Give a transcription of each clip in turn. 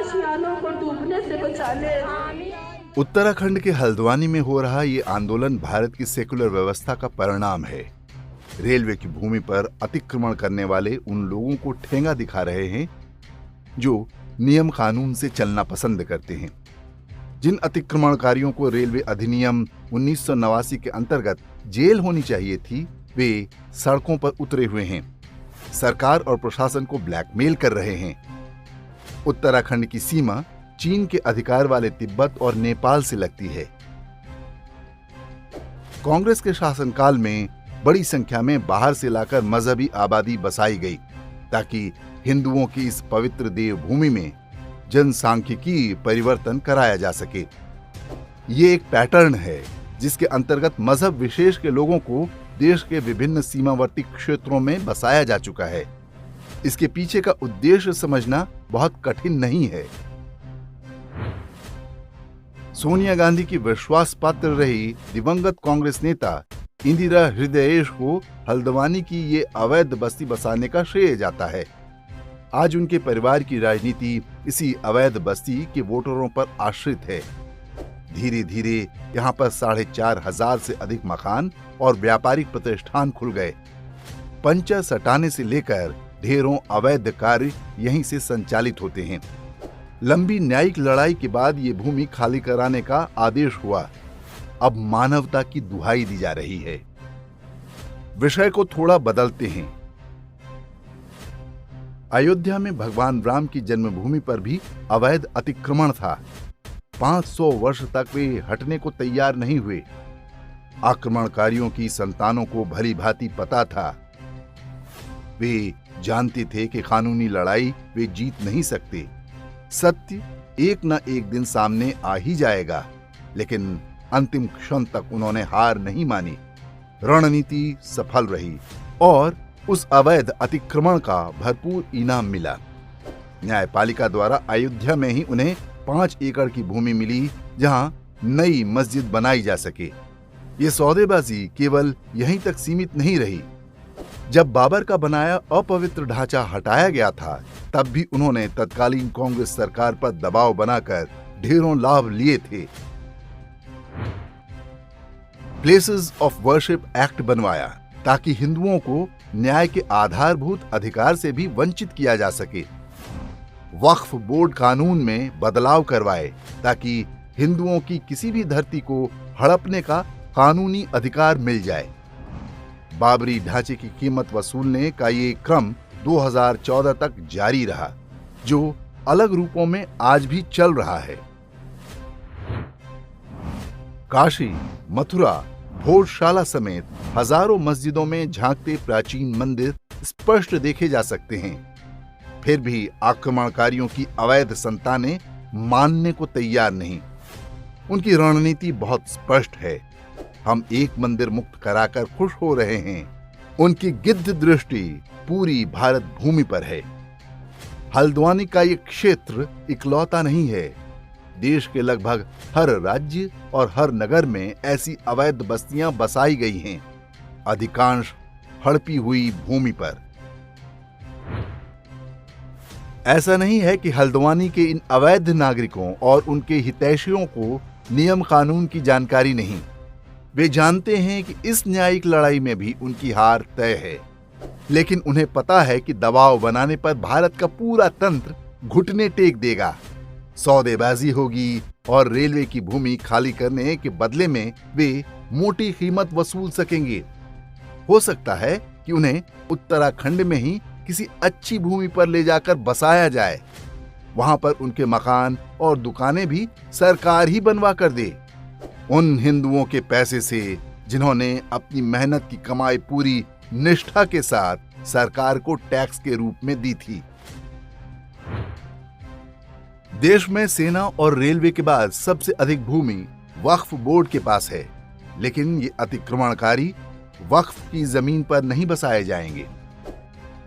आशियानों को डूबने से बचा ले। उत्तराखंड के हल्द्वानी में हो रहा ये आंदोलन भारत की सेकुलर व्यवस्था का परिणाम है। रेलवे की भूमि पर अतिक्रमण करने वाले उन लोगों को ठेंगा दिखा रहे हैं जो नियम कानून से चलना पसंद करते हैं। जिन अतिक्रमणकारियों को रेलवे अधिनियम 1989 के अंतर्गत जेल होनी चाहिए थी, वे सड़कों पर उतरे हुए हैं, सरकार और प्रशासन को ब्लैकमेल कर रहे हैं। उत्तराखंड की सीमा चीन के अधिकार वाले तिब्बत और नेपाल से लगती है। कांग्रेस के शासनकाल में बड़ी संख्या में बाहर से लाकर मजहबी आबादी बसाई गई ताकि हिंदुओं की इस पवित्र देवभूमि में जनसांख्यिकी परिवर्तन कराया जा सके। ये एक पैटर्न है जिसके अंतर्गत मजहब विशेष के लोगों को देश के विभिन्न सीमावर्ती क्षेत्रों में बसाया जा चुका है। इसके पीछे का उद्देश्य समझना बहुत कठिन नहीं है। सोनिया गांधी की विश्वास पात्र रही दिवंगत कांग्रेस नेता इंदिरा हृदयेश को हल्द्वानी की ये अवैध बस्ती बसाने का श्रेय जाता है। आज उनके परिवार की राजनीति इसी अवैध बस्ती के वोटरों पर आश्रित है। धीरे धीरे यहाँ पर 4,500 से अधिक मकान और व्यापारिक प्रतिष्ठान खुल गए। पंचा सटाने से लेकर ढेरों अवैध कार्य यहीं से संचालित होते हैं। लंबी न्यायिक लड़ाई के बाद ये भूमि खाली कराने का आदेश हुआ। अब मानवता की दुहाई दी जा रही है। विषय को थोड़ा बदलते हैं। अयोध्या में भगवान राम की जन्मभूमि पर भी अवैध अतिक्रमण था। 500 वर्ष तक वे हटने को तैयार नहीं हुए। आक्रमणकारियों की संतानों को भली भांति पता था। वे जानते थे कि कानूनी लड़ाई वे जीत नहीं सकते। सत्य एक न एक दिन सामने आ ही जाएगा, लेकिन अंतिम क्षण तक उन्होंने हार नहीं मानी। रणनीति सफल रही और उस अवैध अतिक्रमण का भरपूर इनाम मिला। न्यायपालिका द्वारा अयोध्या में ही उन्हें 5 एकड़ की भूमि मिली जहां नई मस्जिद बनाई जा सके। ये सौदेबाजी केवल यहीं तक सीमित नहीं रही। जब बाबर का बनाया अपवित्र ढांचा हटाया गया था, तब भी उन्होंने तत्कालीन कांग्रेस सरकार पर दबाव बनाकर ढेरों लाभ लिए थे। प्लेसेस ऑफ वर्शिप एक्ट बनवाया ताकि हिंदुओं को न्याय के आधारभूत अधिकार से भी वंचित किया जा सके। वक्फ बोर्ड कानून में बदलाव करवाए ताकि हिंदुओं की किसी भी धरती को हड़पने का कानूनी अधिकार मिल जाए। बाबरी ढांचे की कीमत वसूलने का ये क्रम 2014 तक जारी रहा, जो अलग रूपों में आज भी चल रहा है। काशी, मथुरा, भोजशाला समेत हजारों मस्जिदों में झांकते प्राचीन मंदिर स्पष्ट देखे जा सकते हैं। फिर भी आक्रमणकारियों की अवैध संतानें मानने को तैयार नहीं। उनकी रणनीति बहुत स्पष्ट है। हम एक मंदिर मुक्त कराकर खुश हो रहे हैं। उनकी गिद्ध दृष्टि पूरी भारत भूमि पर है। हल्द्वानी का ये क्षेत्र इकलौता नहीं है। देश के लगभग हर राज्य और हर नगर में ऐसी अवैध बस्तियां बसाई गई हैं, अधिकांश हड़पी हुई भूमि पर। ऐसा नहीं है कि हल्द्वानी के इन अवैध नागरिकों और उनके हितैषियों को नियम कानून की जानकारी नहीं। वे जानते हैं कि इस न्यायिक लड़ाई में भी उनकी हार तय है, लेकिन उन्हें पता है कि दबाव बनाने पर भारत का पूरा तंत्र घुटने टेक देगा। सौदेबाजी होगी और रेलवे की भूमि खाली करने के बदले में वे मोटी कीमत वसूल सकेंगे। हो सकता है कि उन्हें उत्तराखंड में ही किसी अच्छी भूमि पर ले जाकर बसाया जाए। वहां पर उनके मकान और दुकानें भी सरकार ही बनवा कर दे। उन हिंदुओं के पैसे से जिन्होंने अपनी मेहनत की कमाई पूरी निष्ठा के साथ सरकार को टैक्स के रूप में दी थी। देश में सेना और रेलवे के बाद सबसे अधिक भूमि वक्फ बोर्ड के पास है, लेकिन ये अतिक्रमणकारी वक्फ की जमीन पर नहीं बसाए जाएंगे।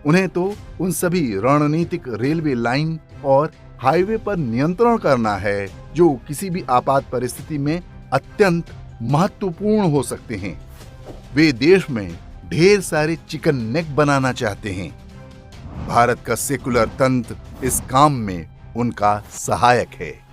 उन्हें तो उन सभी रणनीतिक रेलवे लाइन और हाईवे पर नियंत्रण करना है जो किसी भी आपात परिस्थिति में अत्यंत महत्वपूर्ण हो सकते हैं। वे देश में ढेर सारे चिकन नेक बनाना चाहते हैं। भारत का सेकुलर तंत्र इस काम में उनका सहायक है।